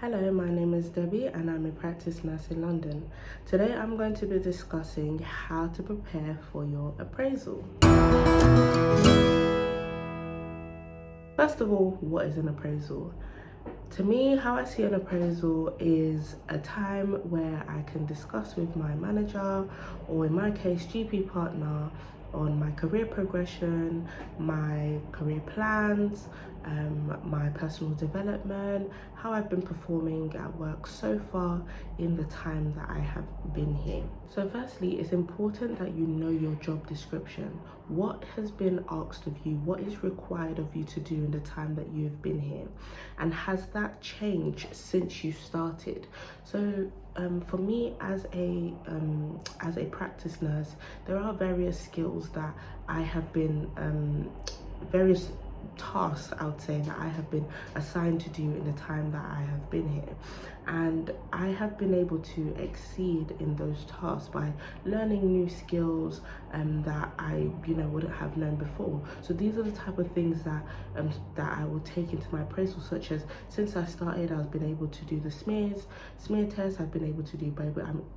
Hello, my name is Debbie and I'm a practice nurse in London. Today I'm going to be discussing how to prepare for your appraisal. First of all, what is an appraisal? To me, how I see an appraisal is a time where I can discuss with my manager, or in my case, GP partner, on my career progression, my career plans, my personal development, how I've been performing at work so far in the time that I have been here. So firstly, it's important that you know your job description. What has been asked of you? What is required of you to do in the time that you've been here? And has that changed since you started? So for me as a practice nurse, there are various skills that I have been various tasks, I would say, that I have been assigned to do in the time that I have been here, and I have been able to exceed in those tasks by learning new skills that I wouldn't have known before. So these are the type of things that I will take into my appraisal, such as since I started, I've been able to do the smear tests, I've been able to do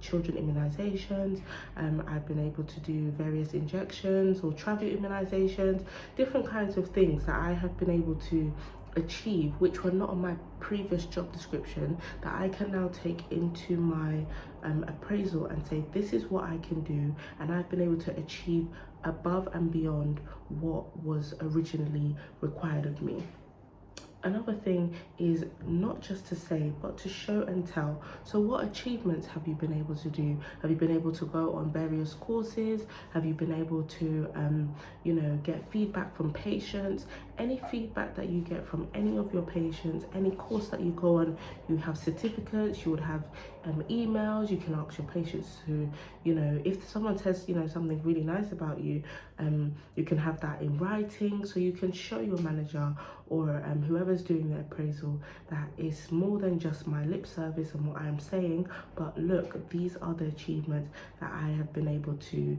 children immunizations, I've been able to do various injections or travel immunizations, different kinds of things that I have been able to achieve, which were not on my previous job description, that I can now take into my appraisal and say, this is what I can do, and I've been able to achieve above and beyond what was originally required of me. Another thing is not just to say, but to show and tell. So what achievements have you been able to do? Have you been able to go on various courses? Have you been able to, get feedback from patients? Any feedback that you get from any of your patients, any course that you go on, you have certificates, you would have emails, you can ask your patients to, if someone says, something really nice about you, you can have that in writing, so you can show your manager or whoever's doing the appraisal that it's more than just my lip service and what I'm saying, but look, these are the achievements that I have been able to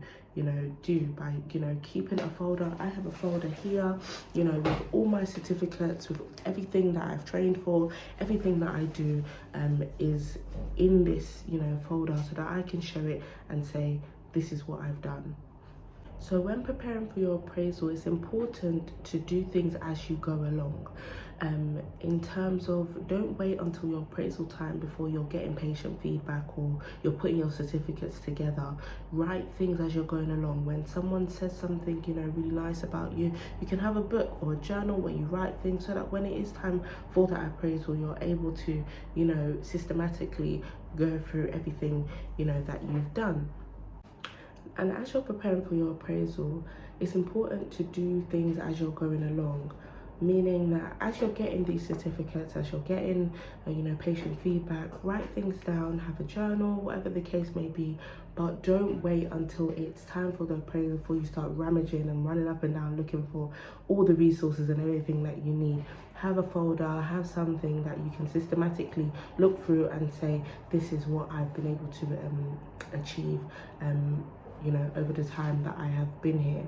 do by keeping a folder. I have a folder here, with all my certificates, with everything that I've trained for, everything that I do is in this folder, so that I can show it and say, this is what I've done. So when preparing for your appraisal, it's important to do things as you go along. In terms of, don't wait until your appraisal time before you're getting patient feedback or you're putting your certificates together. Write things as you're going along. When someone says something really nice about you, you can have a book or a journal where you write things, so that when it is time for that appraisal, you're able to systematically go through everything that you've done. And as you're preparing for your appraisal, it's important to do things as you're going along, meaning that as you're getting these certificates, as you're getting patient feedback, write things down, have a journal, whatever the case may be, but don't wait until it's time for the appraisal before you start rummaging and running up and down looking for all the resources and everything that you need. Have a folder, have something that you can systematically look through and say, this is what I've been able to achieve over the time that I have been here.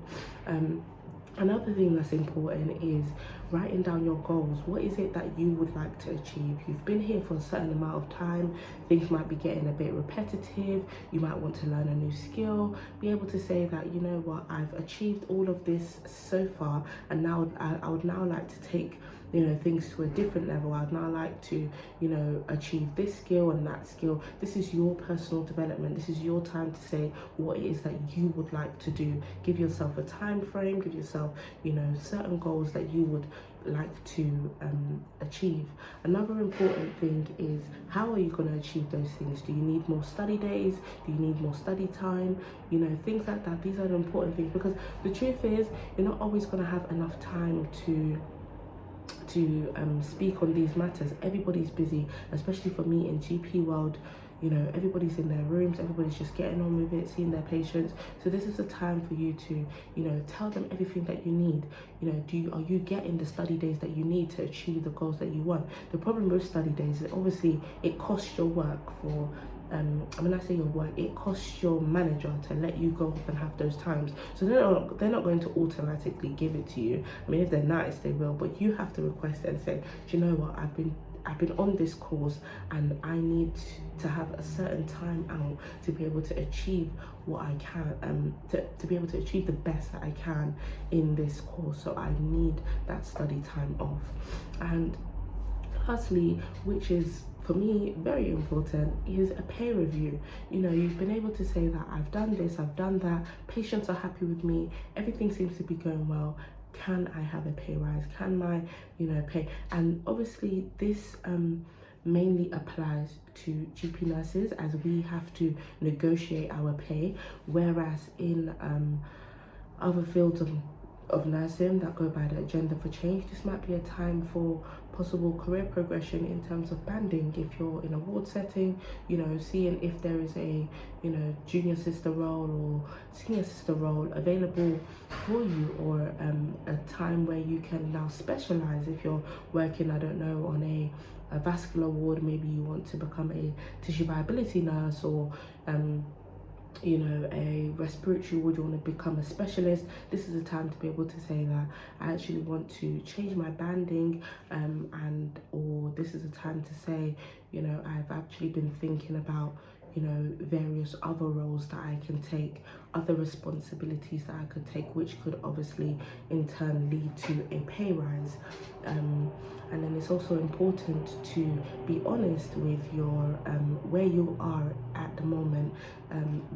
Another thing that's important is writing down your goals. What is it that you would like to achieve? You've been here for a certain amount of time, things might be getting a bit repetitive, you might want to learn a new skill, be able to say that, I've achieved all of this so far, and now I would now like to take things to a different level. I'd now like to achieve this skill and that skill. This is your personal development. This is your time to say what it is that you would like to do. Give yourself a time frame, give yourself certain goals that you would like to achieve. Another important thing is, how are you going to achieve those things? Do you need more study days? Do you need more study time? Things like that. These are the important things, because the truth is, you're not always going to have enough time to speak on these matters. Everybody's busy, especially for me in GP world. Everybody's in their rooms, everybody's just getting on with it, seeing their patients. So this is a time for you to tell them everything that you need. Are you getting the study days that you need to achieve the goals that you want? The problem with study days is, obviously, it costs your work for when I say your work, it costs your manager to let you go off and have those times. So they're not going to automatically give it to you. I mean, if they're nice, they will, but you have to request it and say, do you know what, I've been I've been on this course and I need to have a certain time out to be able to achieve what I can, to be able to achieve the best that I can in this course. So I need that study time off. And lastly, which is for me very important, is a pay review. You know, you've been able to say that I've done this, I've done that, patients are happy with me, everything seems to be going well. Can I have a pay rise? Can my, pay? And obviously this mainly applies to GP nurses, as we have to negotiate our pay, whereas in other fields of nursing that go by the agenda for change, this might be a time for possible career progression in terms of banding. If you're in a ward setting, seeing if there is a junior sister role or senior sister role available for you, or a time where you can now specialize. If you're working, I don't know, on a vascular ward, maybe you want to become a tissue viability nurse, or a respiratory ward, you want to become a specialist. This is a time to be able to say that I actually want to change my banding, or this is a time to say, I've actually been thinking about various other roles that I can take, other responsibilities that I could take, which could obviously in turn lead to a pay rise. And then it's also important to be honest with your where you are at the moment.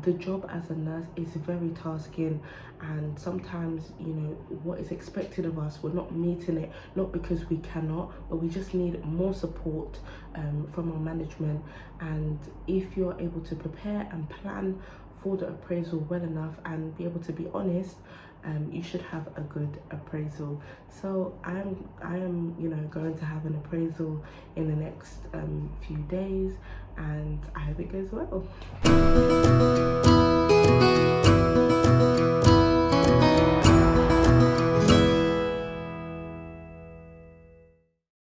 The job as a nurse is very tasking, and sometimes what is expected of us, we're not meeting it, not because we cannot, but we just need more support from our management. And if you're able to prepare and plan for the appraisal well enough and be able to be honest, you should have a good appraisal. So I am going to have an appraisal in the next few days, and I hope it goes well.